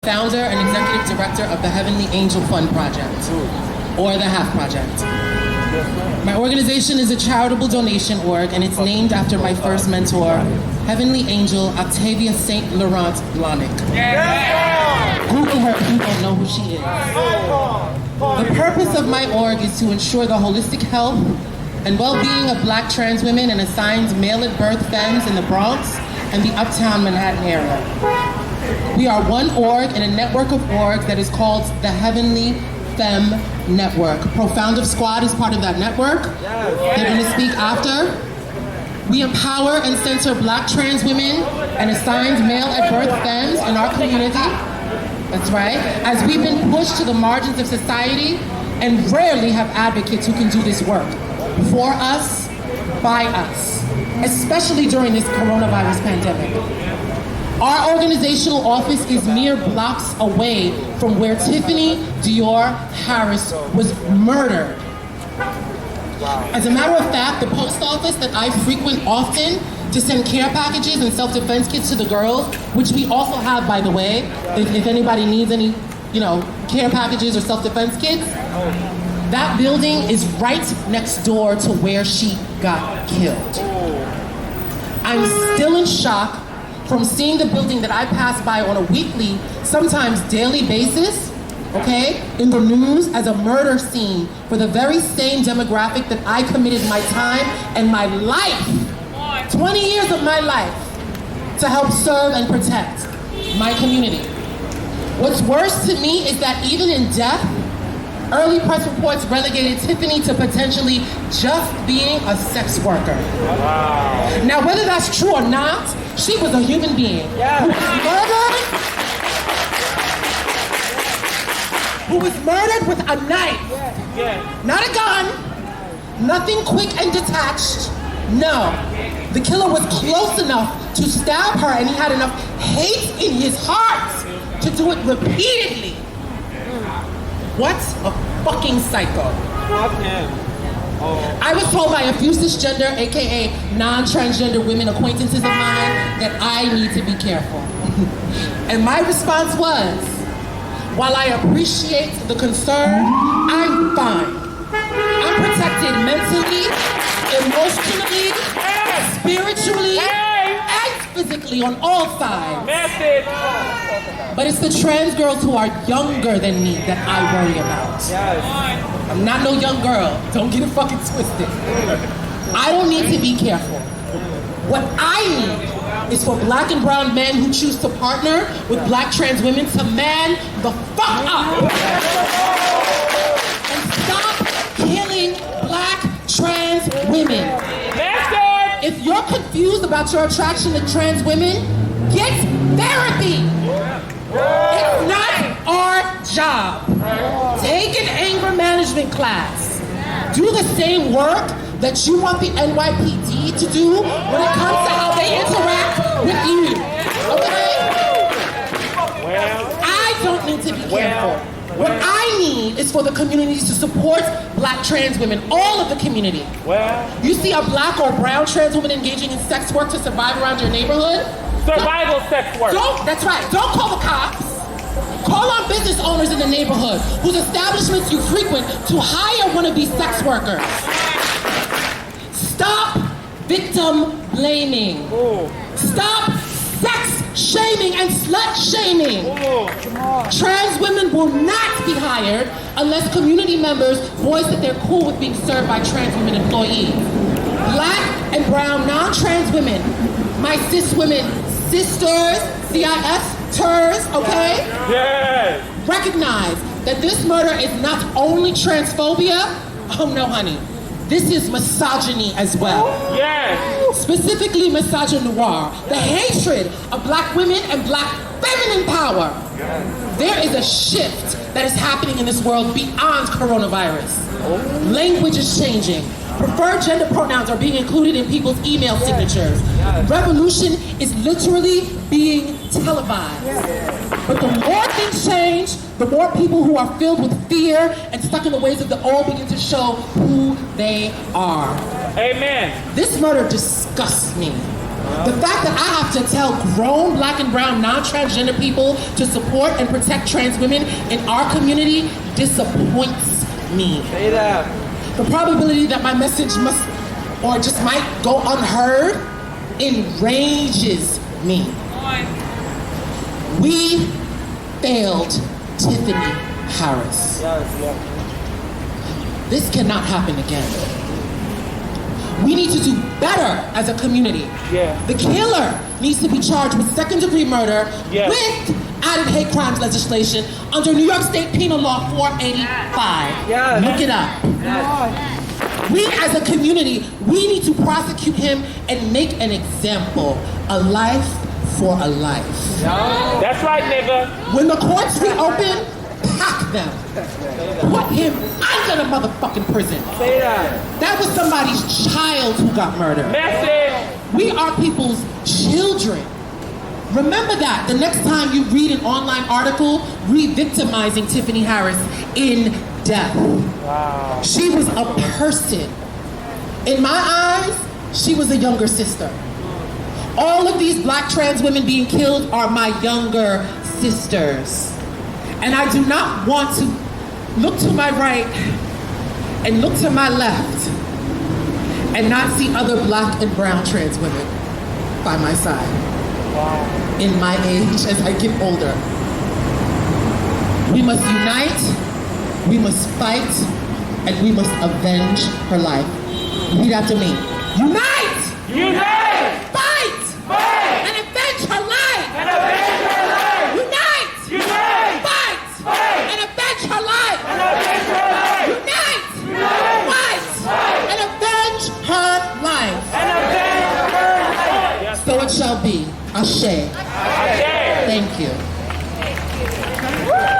founder and executive director of the Heavenly Angel Fund Project, or the HAF Project. My organization is a charitable donation org, and it's named after my first mentor, Heavenly Angel Octavia St. Laurent Blahnik. Google her if you don't know who she is. The purpose of my org is to ensure the holistic health and well-being of Black trans women and assigned male-at-birth femmes in the Bronx and the Uptown Manhattan area. We are one org in a network of orgs that is called the Heavenly Femme Network. Profound of Squad is part of that network. They're going to speak after. We empower and center Black trans women and assigned male-at-birth femmes in our community. That's right. As we've been pushed to the margins of society and rarely have advocates who can do this work. For us, by us, especially during this coronavirus pandemic. Our organizational office is mere blocks away from where Tiffany Dior Harris was murdered. As a matter of fact, the post office that I frequent often to send care packages and self-defense kits to the girls, which we also have, by the way, if anybody needs any, care packages or self-defense kits, that building is right next door to where she got killed. I'm still in shock from seeing the building that I pass by on a weekly, sometimes daily basis, okay, in the news as a murder scene for the very same demographic that I committed my time and my life, 20 years of my life, to help serve and protect my community. What's worse to me is that even in death, early press reports relegated Tiffany to potentially just being a sex worker. Wow. Now, whether that's true or not, she was a human being who was murdered with a knife, not a gun, nothing quick and detached. No, the killer was close enough to stab her, and he had enough hate in his heart to do it repeatedly. What a fucking psycho. I was told by a few cisgender, aka non-transgender women acquaintances of mine that I need to be careful. And my response was, while I appreciate the concern, I'm fine. I'm protected mentally, emotionally, spiritually, and physically on all sides. But it's the trans girls who are younger than me that I worry about. I'm not no young girl. Don't get it fucking twisted. I don't need to be careful. What I need is for Black and brown men who choose to partner with Black trans women to man the fuck up. And stop killing Black trans women. If you're confused about your attraction to trans women, get therapy. It's not our job. Take an anger management class. Do the same work that you want the NYPD to do when it comes to how they interact with you. Okay? I don't need to be careful. What I need is for the communities to support Black trans women, all of the community. You see a Black or brown trans woman engaging in sex work to survive around your neighborhood? Survival sex work. That's right. Don't call the cops. Call on business owners in the neighborhood whose establishments you frequent to hire wannabe sex workers. Stop victim blaming. Stop sex shaming and slut shaming. Trans women will not be hired unless community members voice that they're cool with being served by trans women employees. Black and brown non-trans women, my cis women, sisters, CIS, TERS, okay? Yes. Recognize that this murder is not only transphobia. Oh no, honey. This is misogyny as well. Yes. Specifically misogynoir, the hatred of Black women and Black feminine power. There is a shift that is happening in this world beyond coronavirus. Language is changing. Preferred gender pronouns are being included in people's email signatures. Revolution is literally being televised. But the more things change, the more people who are filled with fear and stuck in the ways of the old begin to show who they are. Amen. This murder disgusts me. The fact that I have to tell grown black and brown non-transgender people to support and protect trans women in our community disappoints me. Say that. The probability that my message must or just might go unheard enrages me. We failed Tiffany Harris. Yes. This cannot happen again. We need to do better as a community. Yeah. The killer needs to be charged with second-degree murder Yes. with added hate crimes legislation under New York State Penal Law 485. Yes. Look it up. Yes. We as a community, we need to prosecute him and make an example. A life for a life. That's right, nigga. When the courts reopen, pack them. Put him under the motherfucking prison. Say that. That was somebody's child who got murdered. Message. We are people's children. Remember that the next time you read an online article re-victimizing Tiffany Harris in death. Wow. She was a person. In my eyes, she was a younger sister. All of these black trans women being killed are my younger sisters. And I do not want to look to my right and look to my left and not see other black and brown trans women by my side. Wow. In my age as I get older. We must unite, we must fight, and we must avenge her life. Repeat after me. Unite! Unite! Fight! Fight! And avenge her life! And avenge her life! Unite! Unite! Fight! Fight! And avenge her life! And avenge her life! Unite! Unite! Fight! Fight! And avenge her life! And avenge her life! Yes. So it shall be. Ashe.